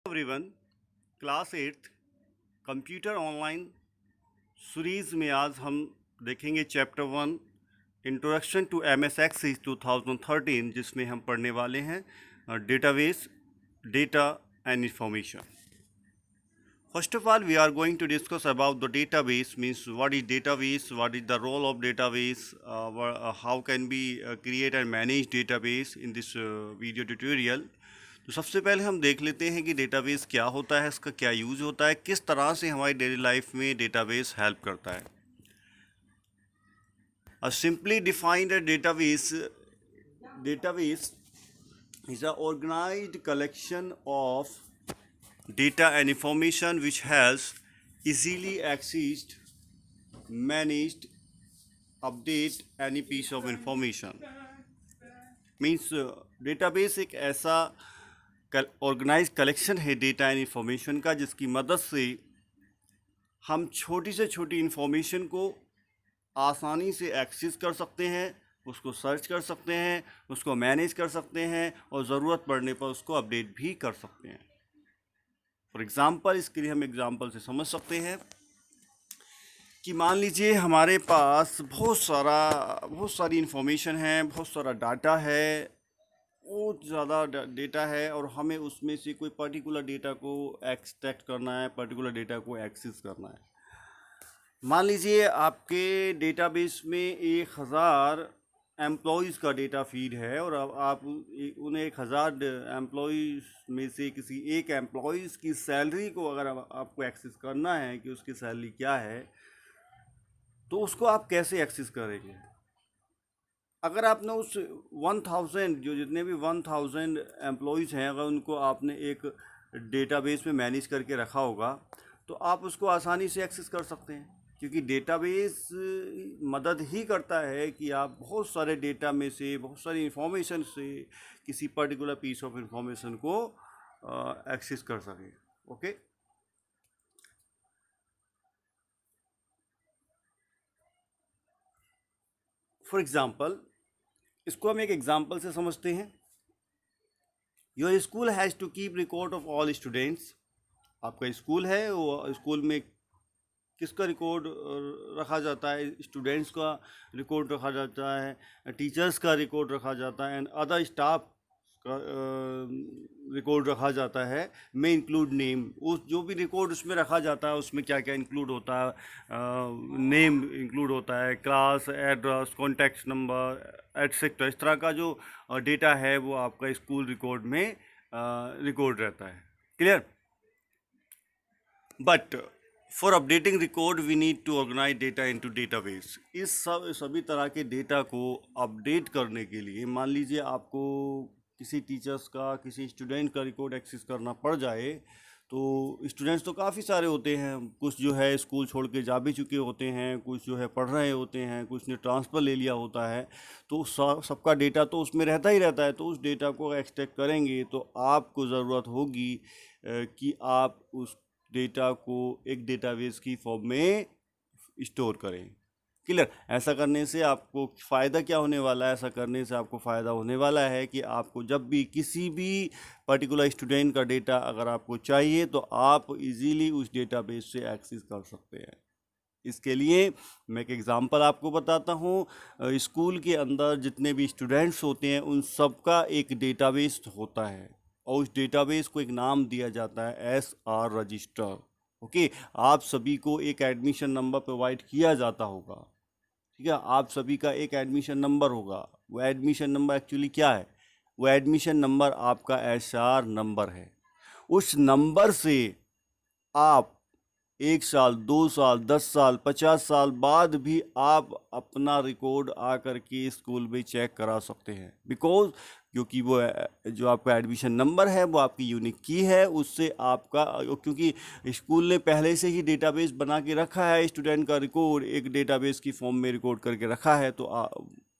Everyone, class 8 computer online series में आज हम देखेंगे chapter 1 introduction to MS Access 2013, जिसमें हम पढ़ने वाले हैं database, data and information. First of all, we are going to discuss about the database, means what is database, what is the role of database, how can we create and manage database in this video tutorial. तो सबसे पहले हम देख लेते हैं कि database क्या होता है, इसका क्या यूज़ होता है, किस तरह से हमारी डेली लाइफ में डेटाबेस हेल्प करता है. Simply defined database is an organized collection of data and information which has easily accessed, managed, update any piece of information. Means database एक ऐसा ऑर्गेनाइज कलेक्शन है डेटा एंड इंफॉर्मेशन का, जिसकी मदद से हम छोटी से छोटी इंफॉर्मेशन को आसानी से एक्सेस कर सकते हैं, उसको सर्च कर सकते हैं, उसको मैनेज कर सकते हैं और ज़रूरत पड़ने पर उसको अपडेट भी कर सकते हैं. फॉर एग्ज़ाम्पल, इसके लिए हम एग्ज़ाम्पल से समझ सकते हैं कि मान लीजिए हमारे पास बहुत सारी इंफॉर्मेशन है, बहुत सारा डाटा है, बहुत ज़्यादा डेटा है और हमें उसमें से कोई पर्टिकुलर डेटा को एक्सट्रैक्ट करना है, पर्टिकुलर डेटा को एक्सेस करना है. मान लीजिए आपके डेटाबेस में 1000 एम्प्लॉयज़ का डेटा फीड है और अब आप उन 1000 एम्प्लॉयज़ में से किसी एक एम्प्लॉयज़ की सैलरी को अगर आपको एक्सेस करना है कि उसकी सैलरी क्या है, तो उसको आप कैसे एक्सेस करेंगे. अगर आपने उस 1000 जो जितने भी 1000 एम्प्लॉयज़ हैं, अगर उनको आपने एक डेटाबेस में मैनेज करके रखा होगा तो आप उसको आसानी से एक्सेस कर सकते हैं, क्योंकि डेटाबेस मदद ही करता है कि आप बहुत सारे डेटा में से, बहुत सारी इंफॉर्मेशन से किसी पर्टिकुलर पीस ऑफ इंफॉर्मेशन को एक्सेस कर सकें. ओके. फॉर एग्ज़ाम्पल, इसको हम एक एग्ज़ाम्पल से समझते हैं. Your school has to keep record of all students. आपका स्कूल है, वो स्कूल में किसका रिकॉर्ड रखा जाता है? स्टूडेंट्स का रिकॉर्ड रखा जाता है, टीचर्स का रिकॉर्ड रखा जाता है एंड अदर स्टाफ का रिकॉर्ड रखा जाता है. में इंक्लूड नेम, उस जो भी रिकॉर्ड उसमें रखा जाता है उसमें क्या क्या इंक्लूड होता है. नेम इंक्लूड होता है, class, address, contact number etcetera. इस तरह का जो डेटा है वो आपका स्कूल रिकॉर्ड में रिकॉर्ड रहता है. Clear. But for updating record we need to organise data into database. इस सभी तरह के डेटा को अपडेट करने के लिए, मान लीजिए आपको किसी टीचर्स का, किसी स्टूडेंट का रिकॉर्ड एक्सेस करना पड़ जाए, तो स्टूडेंट्स तो काफ़ी सारे होते हैं. कुछ जो है स्कूल छोड़ के जा भी चुके होते हैं, कुछ जो है पढ़ रहे होते हैं, कुछ ने ट्रांसफ़र ले लिया होता है. तो सबका डेटा तो उसमें रहता ही रहता है. तो उस डेटा को एक्सट्रैक्ट करेंगे तो आपको ज़रूरत होगी कि आप उस डेटा को एक डेटाबेस की फॉर्म में स्टोर करें. क्लियर. ऐसा करने से आपको फ़ायदा क्या होने वाला है? ऐसा करने से आपको फ़ायदा होने वाला है कि आपको जब भी किसी भी पर्टिकुलर स्टूडेंट का डेटा अगर आपको चाहिए तो आप इजीली उस डेटाबेस से एक्सेस कर सकते हैं. इसके लिए मैं एक एग्ज़ाम्पल आपको बताता हूँ. स्कूल के अंदर जितने भी स्टूडेंट्स होते हैं उन सब का एक डेटाबेस होता है और उस डेटाबेस को एक नाम दिया जाता है SR रजिस्टर. ओके. आप सभी को एक एडमिशन नंबर प्रोवाइड किया जाता होगा. ठीक है. आप सभी का एक एडमिशन नंबर होगा. वो एडमिशन नंबर एक्चुअली क्या है? वो एडमिशन नंबर आपका SR नंबर है. उस नंबर से आप 1 साल, 2 साल, 10 साल, 50 साल बाद भी आप अपना रिकॉर्ड आकर के स्कूल में चेक करा सकते हैं. बिकॉज क्योंकि वो जो आपका एडमिशन नंबर है वो आपकी यूनिक की है. उससे आपका, क्योंकि स्कूल ने पहले से ही डेटाबेस बना के रखा है, स्टूडेंट का रिकॉर्ड एक डेटाबेस की फॉर्म में रिकॉर्ड करके रखा है, तो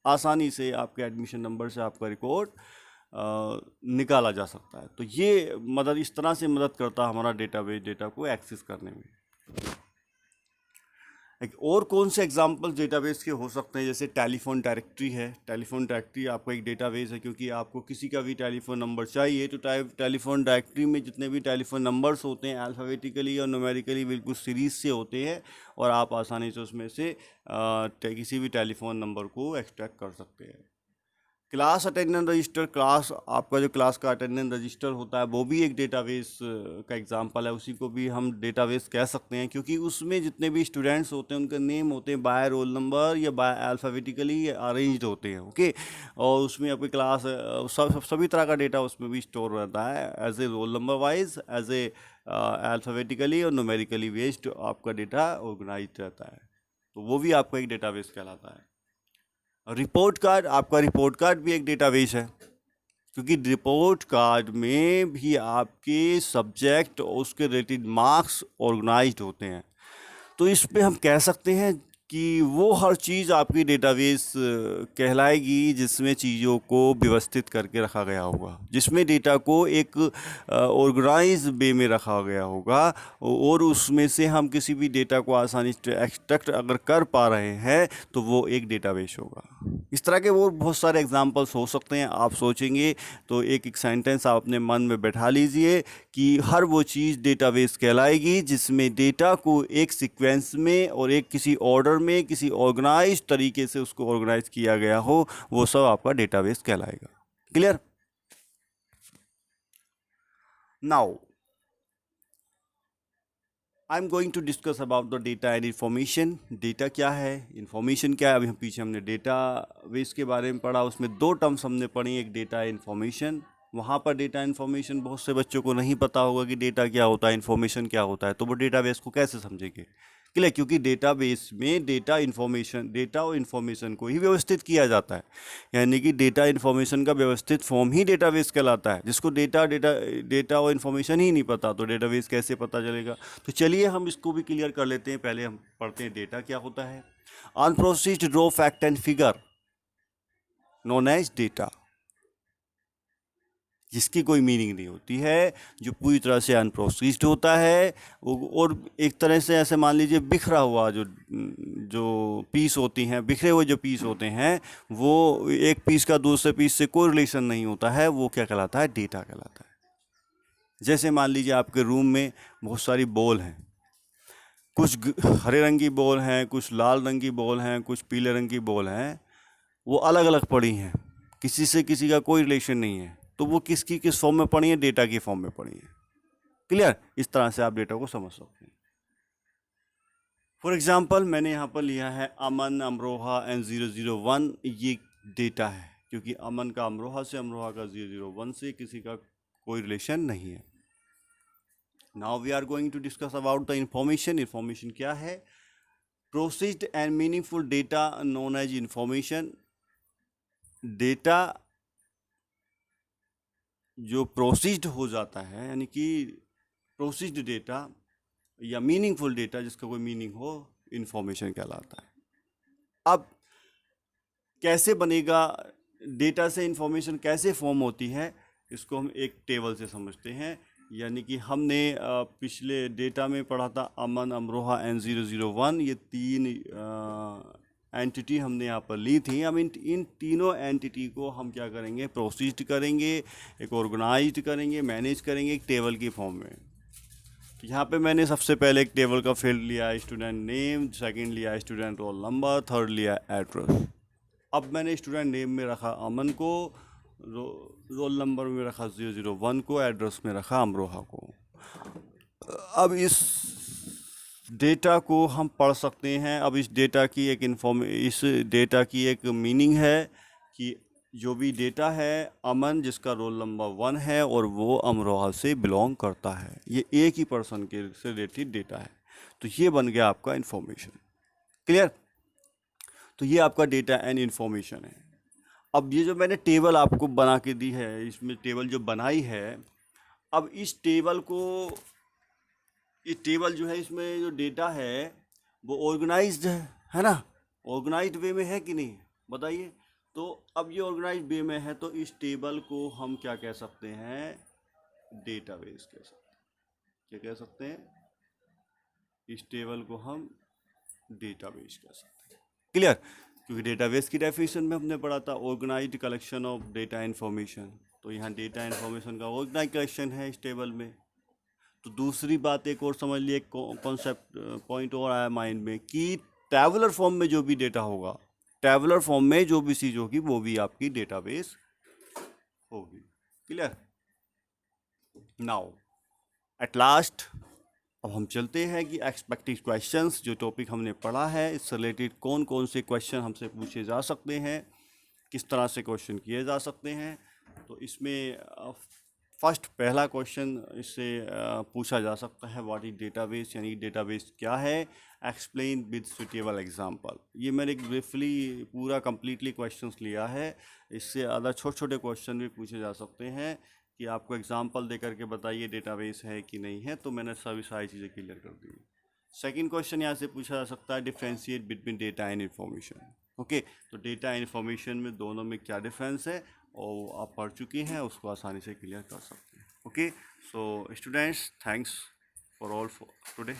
आसानी से आपके एडमिशन नंबर से आपका रिकॉर्ड निकाला जा सकता है. तो ये मदद इस तरह से मदद करता है हमारा डेटाबेस डेटा को एक्सेस करने में. एक और कौन से एग्जांपल्स डेटाबेस के हो सकते हैं, जैसे टेलीफोन डायरेक्टरी है। टेलीफोन डायरेक्टरी आपका एक डेटाबेस है, क्योंकि आपको किसी का भी टेलीफोन नंबर चाहिए तो टेलीफोन डायरेक्टरी में जितने भी टेलीफोन नंबर्स होते हैं अल्फ़ाबेटिकली और न्यूमेरिकली बिल्कुल सीरीज से होते हैं, और आप आसानी से उसमें से किसी भी टेलीफोन नंबर को एक्सट्रैक्ट कर सकते हैं। क्लास अटेंडेंस रजिस्टर, क्लास आपका जो क्लास का अटेंडेंस रजिस्टर होता है वो भी एक डेटाबेस का एग्जांपल है, उसी को भी हम डेटाबेस कह सकते हैं, क्योंकि उसमें जितने भी स्टूडेंट्स होते हैं उनके नेम होते हैं बाय रोल नंबर या बाय अल्फ़ाबेटिकली अरेंज्ड होते हैं। ओके, और उसमें आपकी क्लास सभी तरह का डेटा उसमें भी स्टोर रहता है as a roll number wise, as a alphabetically और न्यूमेरिकली बेस्ड आपका डेटा ऑर्गेनाइज रहता है, तो वो भी आपका एक डेटाबेस कहलाता है। रिपोर्ट कार्ड, आपका रिपोर्ट कार्ड भी एक डेटाबेस है, क्योंकि रिपोर्ट कार्ड में भी आपके सब्जेक्ट और उसके रिलेटेड मार्क्स ऑर्गेनाइज्ड होते हैं। तो इस पे हम कह सकते हैं कि वो हर चीज़ आपकी डेटाबेस कहलाएगी जिसमें चीज़ों को व्यवस्थित करके रखा गया होगा, जिसमें डेटा को एक ऑर्गेनाइज वे में रखा गया होगा, और उसमें से हम किसी भी डेटा को आसानी से एक्सट्रैक्ट अगर कर पा रहे हैं तो वो एक डेटाबेस होगा। इस तरह के वो बहुत सारे एग्जांपल्स हो सकते हैं। आप सोचेंगे तो एक एक सेंटेंस आप अपने मन में बैठा लीजिए कि हर वो चीज़ डेटाबेस कहलाएगी जिसमें डेटा को एक सीक्वेंस में और एक किसी ऑर्डर में किसी ऑर्गेनाइज्ड तरीके से उसको ऑर्गेनाइज किया गया हो, वो सब आपका डेटाबेस कहलाएगा। Clear? Now I am going to discuss about the data and information. Data क्या है, इन्फॉर्मेशन क्या है। अभी हम पीछे हमने डेटा बेस के बारे में पढ़ा, उसमें दो टर्म्स हमने पढ़ी, एक डेटा इन्फॉर्मेशन। वहाँ पर डेटा इन्फॉर्मेशन बहुत से बच्चों को नहीं पता होगा कि डेटा क्या होता है, इन्फॉर्मेशन क्या होता है, तो वो डेटाबेस को कैसे समझेंगे। क्लियर? क्योंकि डेटाबेस में डेटा और इन्फॉर्मेशन को ही व्यवस्थित किया जाता है, यानी कि डेटा इन्फॉर्मेशन का व्यवस्थित फॉर्म ही डेटाबेस कहलाता है। जिसको डेटा और इन्फॉर्मेशन ही नहीं पता तो डेटाबेस कैसे पता चलेगा। तो चलिए हम इसको भी क्लियर कर लेते हैं। पहले हम पढ़ते हैं डेटा क्या होता है। Unprocessed raw fact and figure known as data, जिसकी कोई मीनिंग नहीं होती है, जो पूरी तरह से अनप्रोसेस्ड होता है, और एक तरह से ऐसे मान लीजिए बिखरा हुआ जो जो पीस होती हैं, बिखरे हुए जो पीस होते हैं, वो एक पीस का दूसरे पीस से कोई रिलेशन नहीं होता है, वो क्या कहलाता है, डेटा कहलाता है। जैसे मान लीजिए आपके रूम में बहुत सारी बॉल हैं, कुछ हरे रंग की बॉल हैं, कुछ लाल रंग की बॉल हैं, कुछ पीले रंग की बॉल हैं, वो अलग अलग पड़ी हैं, किसी से किसी का कोई रिलेशन नहीं है, तो वो किसकी किस फॉर्म में पड़ी है, डेटा की फॉर्म में पड़ी है। क्लियर? इस तरह से आप डेटा को समझ सकते हैं। फॉर एग्जांपल मैंने यहाँ पर लिया है अमन, अमरोहा एंड 001, ये डेटा है, क्योंकि अमन का अमरोहा से, अमरोहा का 001 से किसी का कोई रिलेशन नहीं है। Now we are going to discuss about the information. Information क्या है? Processed and meaningful data known as information. Data जो प्रोसेस्ड हो जाता है, यानी कि प्रोसेस्ड डेटा या मीनिंगफुल डेटा जिसका कोई मीनिंग हो, इंफॉर्मेशन कहलाता है। अब कैसे बनेगा, डेटा से इंफॉर्मेशन कैसे फॉर्म होती है, इसको हम एक टेबल से समझते हैं। यानी कि हमने पिछले डेटा में पढ़ा था अमन, अमरोहा एंड 001, ये तीन एंटिटी हमने यहाँ पर ली थी। हम इन तीनों एंटिटी को हम क्या करेंगे, प्रोसेस्ड करेंगे, एक ऑर्गेनाइज्ड करेंगे, मैनेज करेंगे एक टेबल की फॉर्म में। तो यहाँ पे मैंने सबसे पहले एक टेबल का फील्ड लिया स्टूडेंट नेम, सेकंड लिया स्टूडेंट रोल नंबर, थर्ड लिया एड्रेस। अब मैंने स्टूडेंट नेम में रखा अमन को, रोल नंबर में रखा 001 को, एड्रेस में रखा अमरोहा को। अब इस डेटा को हम पढ़ सकते हैं। अब इस डेटा की एक मीनिंग है कि जो भी डेटा है, अमन जिसका रोल नंबर 1 है और वो अमरोहा से बिलोंग करता है, ये एक ही पर्सन के से रिलेटेड डेटा है, तो ये बन गया आपका इन्फॉर्मेशन। क्लियर? तो ये आपका डेटा एंड इन्फॉर्मेशन है। अब ये जो मैंने टेबल आपको बना के दी है, इसमें टेबल जो बनाई है, अब इस टेबल को, ये टेबल जो है, इसमें जो डेटा है वो ऑर्गेनाइज्ड है ना, ऑर्गेनाइज्ड वे में है कि नहीं, बताइए। तो अब ये ऑर्गेनाइज्ड वे में है, तो इस टेबल को हम क्या कह सकते हैं, डेटाबेस कह सकते हैं। क्या कह सकते हैं? इस टेबल को हम डेटाबेस कह सकते हैं। क्लियर? क्योंकि डेटाबेस की डेफिनेशन में हमने पढ़ा था organised collection of data information, तो यहाँ डेटा इन्फॉर्मेशन का ऑर्गेनाइज कलेक्शन है इस टेबल में। तो दूसरी बात एक और समझ लिए, कॉन्सेप्ट पॉइंट और आया माइंड में कि टैबुलर फॉर्म में जो भी डेटा होगा, टैबुलर फॉर्म में जो भी चीज़ होगी वो भी आपकी डेटाबेस होगी। क्लियर? नाउ एट लास्ट अब हम चलते हैं कि एक्सपेक्टेड क्वेश्चंस, जो टॉपिक हमने पढ़ा है इससे रिलेटेड कौन कौन से क्वेश्चन हमसे पूछे जा सकते हैं, किस तरह से क्वेश्चन किए जा सकते हैं। तो इसमें फर्स्ट पहला क्वेश्चन इससे पूछा जा सकता है व्हाट इज डेटाबेस, यानी डेटाबेस क्या है, एक्सप्लेन विद सुटेबल एग्जांपल। ये मैंने एक ब्रीफली पूरा कंप्लीटली क्वेश्चंस लिया है, इससे अदर छोटे छोटे क्वेश्चन भी पूछे जा सकते हैं कि आपको एग्जांपल दे करके बताइए डेटाबेस है कि नहीं है, तो मैंने सभी सारी चीज़ें क्लियर कर दी। सेकंड क्वेश्चन यहाँ से पूछा जा सकता है differentiate between data and information. Okay, तो डेटा इन्फॉर्मेशन में दोनों में क्या डिफरेंस है और आप पढ़ चुके हैं, उसको आसानी से क्लियर कर सकते हैं। Okay, so students, thanks for all for today.